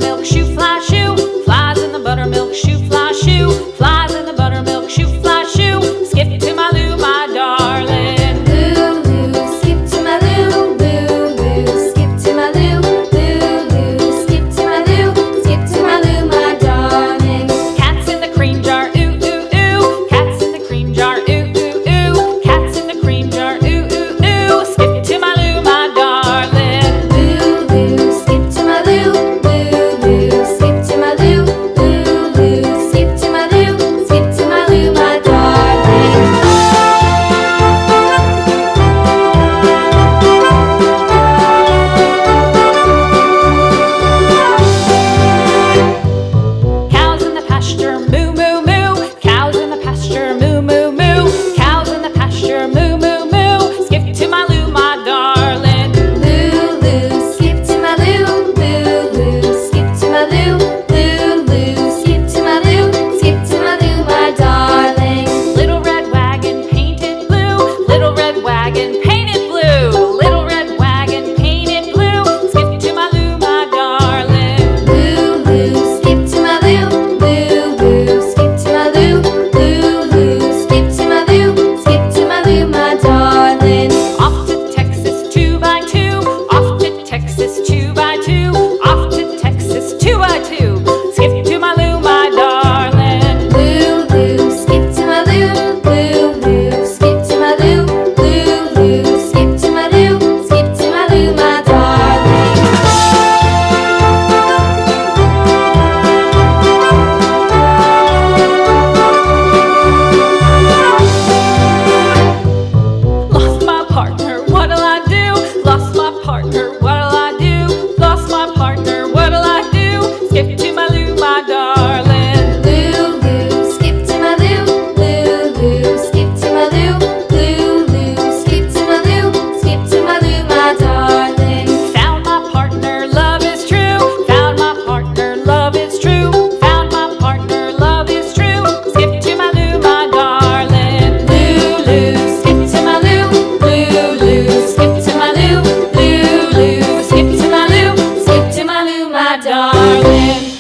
buttermilk shoe, fly shoe. Flies in the buttermilk shoe, fly shoe. Flies in the buttermilk shoe, fly shoe. Skip to my Lou, my darling. Lou, skip to my Lou, Lou, skip to my Lou, Lou, skip to my Lou, skip to my Lou, my darling. Cats in the cream jar, ooh, ooh, ooh. Cats in the cream jar, ooh, ooh, ooh. Cats in the cream jar, ooh, ooh, ooh. Skip to my Lou, my darling. Lou, skip to my Lou, Lou, skip to my Lou, Lou, skip to my Lou, skip to my Lou, my darling. Cows in the pasture, moo, moo, moo. Cows in the pasture, moo, moo, moo. Cows in the pasture, moo, moo, moo. Skip to my Lou, my darling. Lou, skip to my Lou, Lou, skip to my Lou, Lou, skip to my Lou, skip to my Lou, my darling. Little red wagon painted blue. Little red wagon painted blue. Little red wagon painted blue. Skip to my Lou, my darling. Lou, skip to my Lou, Lou, skip to my Lou, Lou, skip to my Lou, skip to my Lou, my darling. Off to Texas 2x2. Off to Texas 2x2. Off to Texas 2x2. Skip to my Lou, my darling. Lou, skip to my Lou, Lou, skip to my Lou, Lou, skip to my Lou, skip to my Lou, my darling. Lost my partner, what'll I do? Lost my partner, what'll I do? Lost my partner, what'll I do? Skip to my Lou, my darling. Lou, skip to my Lou, Lou, skip to my Lou, Lou, skip to my Lou, skip to my Lou, my darling. Found my partner, love is true. Found my partner, love is true. Found my partner, love is true. Skip to my Lou, my darling. Lou, skip to my Lou, Lou, skip to my Lou, Lou, skip to my Lou, skip to my Lou, my darling.